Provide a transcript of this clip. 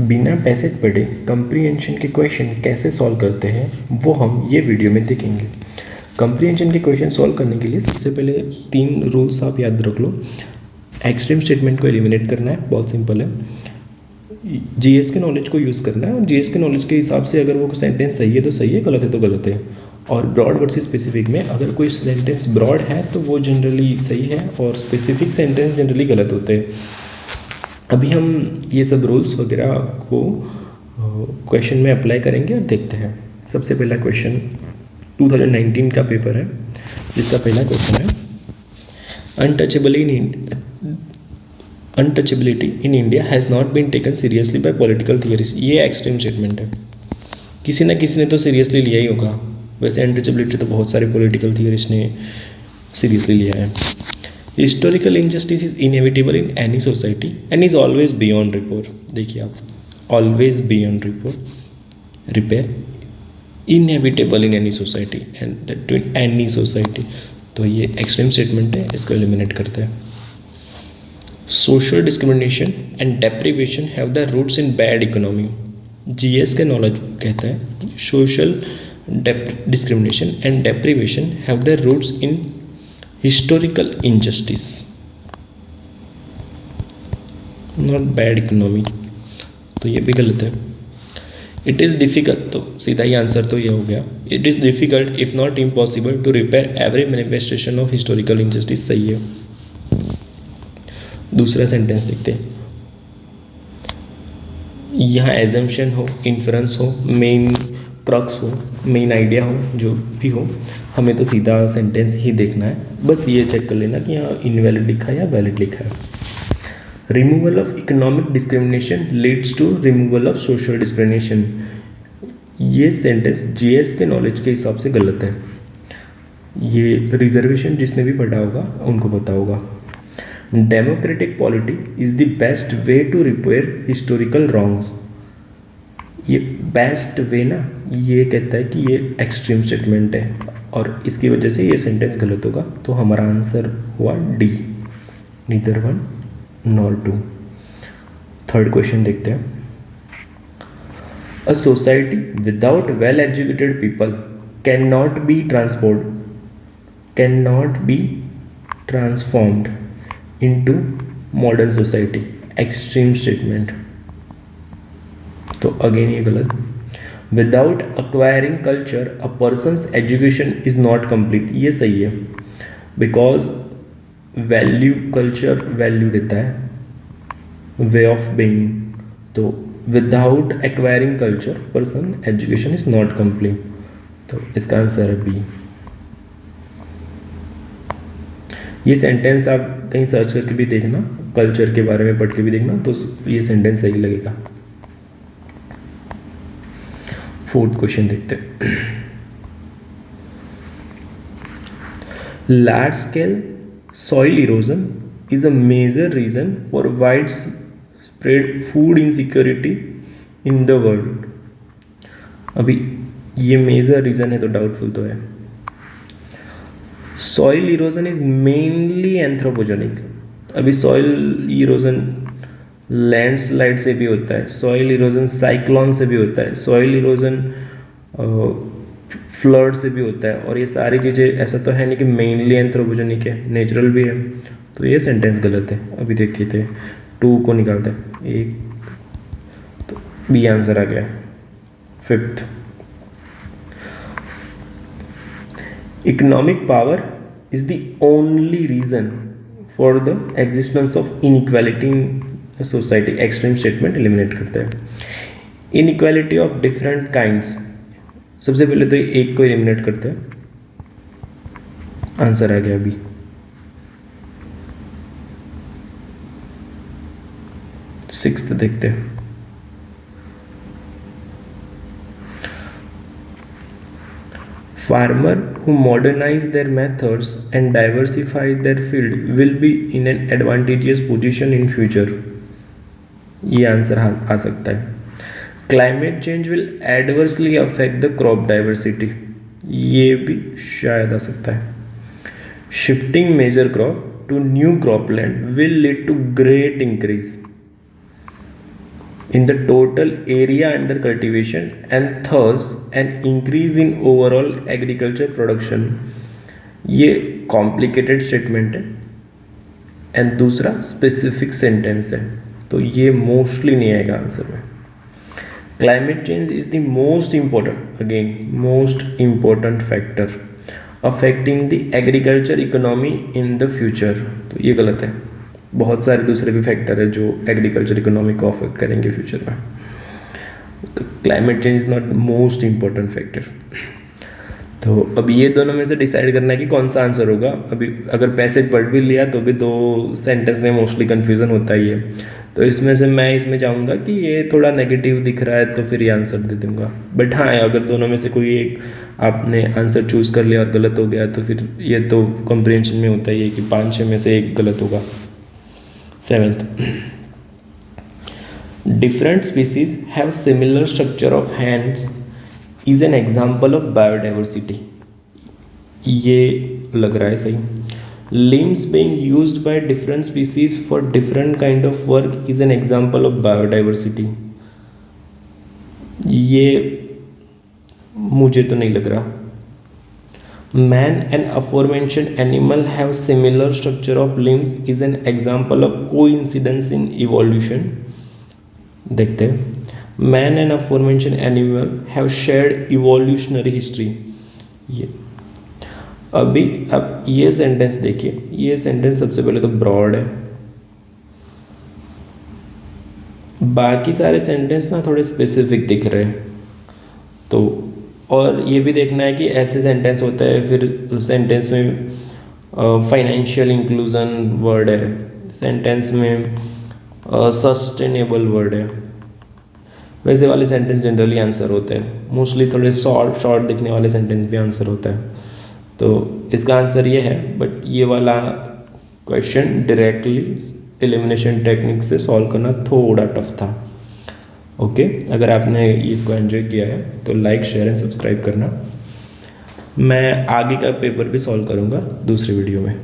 बिना पैसेज पढ़े कंप्रीहेंशन के क्वेश्चन कैसे सॉल्व करते हैं वो हम ये वीडियो में देखेंगे। कंप्रीहेंशन के क्वेश्चन सॉल्व करने के लिए सबसे पहले 3 रूल्स आप याद रख लो। एक्सट्रीम स्टेटमेंट को एलिमिनेट करना है, बहुत सिंपल है। जीएस के नॉलेज को यूज़ करना है और जीएस के नॉलेज के हिसाब से अगर वो सेंटेंस सही है तो सही है, गलत है तो गलत है। और ब्रॉड वर्सेस स्पेसिफिक में अगर कोई सेंटेंस ब्रॉड है तो वो जनरली सही है और स्पेसिफिक सेंटेंस जनरली गलत होते हैं। अभी हम ये सब रूल्स वगैरह को क्वेश्चन में अप्लाई करेंगे और देखते हैं। सबसे पहला क्वेश्चन 2019 का पेपर है, जिसका पहला क्वेश्चन है untouchability in India has not been taken seriously by political theories. ये एक्सट्रीम स्टेटमेंट है, किसी ना किसी ने तो सीरियसली लिया ही होगा। वैसे अनटचेबिलिटी तो बहुत सारे पॉलिटिकल थियरीज ने सीरियसली लिया है। Historical injustice is inevitable in any society and is always beyond repair। देखिए आप, always beyond repair, inevitable in any society and that in any society। तो ये एक्सट्रीम स्टेटमेंट है, इसको एलिमिनेट करते हैं। Social discrimination and deprivation have the roots in bad economy. GS के knowledge कहता है कि social discrimination and deprivation have the roots in historical injustice, not bad economy. तो ये भी गलत है। इट इज़ डिफ़िकल्ट, तो सीधा ही आंसर तो ये हो गया। It is difficult if not impossible to repair every manifestation of historical injustice. सही है। दूसरा सेंटेंस देखते हैं। यहाँ एजम्पशन हो, इन्फ्रेंस हो, मेन क्रक्स हो, मेन आइडिया हो, जो भी हो, हमें तो सीधा सेंटेंस ही देखना है। बस ये चेक कर लेना कि यहाँ इनवैलिड लिखा है या वैलिड लिखा है। Removal of economic discrimination leads to removal of social discrimination. ये सेंटेंस जीएस के नॉलेज के हिसाब से गलत है। ये रिजर्वेशन जिसने भी पढ़ा होगा उनको पता होगा। Democratic polity is the best way to repair historical wrongs. ये बेस्ट वे ना, ये कहता है कि ये एक्सट्रीम स्टेटमेंट है और इसकी वजह से ये सेंटेंस गलत होगा। तो हमारा आंसर हुआ D, neither one nor two. Third question देखते हैं। A society without well educated people can not be transformed into modern society. Extreme statement, तो अगेन ये गलत। Without acquiring culture a person's education is not complete. ये सही है, because value, culture value देता है, वे ऑफ बीइंग। तो without acquiring culture person education is not complete. तो इसका आंसर है बी। ये सेंटेंस आप कहीं सर्च करके भी देखना, कल्चर के बारे में पढ़ के भी देखना, तो ये सेंटेंस सही लगेगा। फोर्थ क्वेश्चन देखते हैं। Large scale soil erosion is a major reason for wide spread food insecurity in the world. अभी ये मेजर रीजन है तो डाउटफुल तो है। Soil erosion is mainly anthropogenic. अभी सॉइल इरोजन लैंडस्लाइड से भी होता है, सॉइल इरोजन साइक्लोन से भी होता है, सॉइल इरोजन फ्लड से भी होता है। और ये सारी चीज़ें ऐसा तो है नहीं कि मेनली एंथ्रोपोजेनिक है, नेचुरल भी है। तो ये सेंटेंस गलत है। अभी देखिए थे 2 को निकालते हैं, एक, तो बी आंसर आ गया। Fifth, economic power is the only reason for the existence of inequality in society. Extreme statement eliminate करते हैं। इनइक्वालिटी ऑफ डिफरेंट काइंड्स, सबसे पहले तो एक को एलिमिनेट करते हैं, आंसर आ गया अभी। सिक्स्थ देखते हैं। Farmer who modernize their methods and diversify their field will be in an advantageous position in future। ये आंसर आ सकता है। Climate change will adversely affect the crop diversity. ये भी शायद आ सकता है। Shifting major crop to new cropland will lead to great increase. in the total area under cultivation and thus an increase in overall agriculture production। ये complicated statement है and दूसरा specific sentence है, तो ये मोस्टली नहीं आएगा answer में। Climate change is the most important, again most important factor affecting the agriculture economy in the future, तो ये गलत है। बहुत सारे दूसरे भी फैक्टर है जो एग्रीकल्चर इकोनॉमी को अफेक्ट करेंगे फ्यूचर में, तो climate change is not most important factor. तो अब ये दोनों में से डिसाइड करना है कि कौन सा आंसर होगा। अभी अगर पैसेज पढ़ भी लिया तो भी दो सेंटेंस में मोस्टली कन्फ्यूज़न होता ही है, तो इसमें से मैं इसमें जाऊँगा कि ये थोड़ा नेगेटिव दिख रहा है तो फिर ये आंसर दे दूँगा। बट हाँ, अगर दोनों में से कोई एक आपने आंसर चूज़ कर लिया और गलत हो गया तो फिर ये तो कॉम्प्रिहेंशन में होता ही है कि 5-6 में से एक गलत होगा। 7th, different species have similar structure of hands is an example of biodiversity। ये लग रहा है सही। Limbs being used by different species for different kind of work is an example of biodiversity। ये मुझे तो नहीं लग रहा। Man and aforementioned animal have similar structure of limbs is an example of coincidence in evolution। देखते हैं। Man and aforementioned animal have shared evolutionary history। ये अभी अब ये सेंटेंस देखिए, ये सेंटेंस सबसे पहले तो ब्रॉड है, बाकी सारे सेंटेंस ना थोड़े स्पेसिफिक दिख रहे हैं। तो और ये भी देखना है कि ऐसे सेंटेंस होता है फिर सेंटेंस में फाइनेंशियल इंक्लूजन वर्ड है, सेंटेंस में सस्टेनेबल वर्ड है, वैसे वाले सेंटेंस जनरली आंसर होते हैं। मोस्टली थोड़े शॉर्ट दिखने वाले सेंटेंस भी आंसर होता है, तो इसका आंसर ये है। बट ये वाला क्वेश्चन डायरेक्टली एलिमिनेशन टेक्निक से सॉल्व करना थोड़ा टफ था। ओके, अगर आपने इसको एंजॉय किया है तो लाइक, शेयर एंड सब्सक्राइब करना। मैं आगे का पेपर भी सॉल्व करूँगा दूसरे वीडियो में।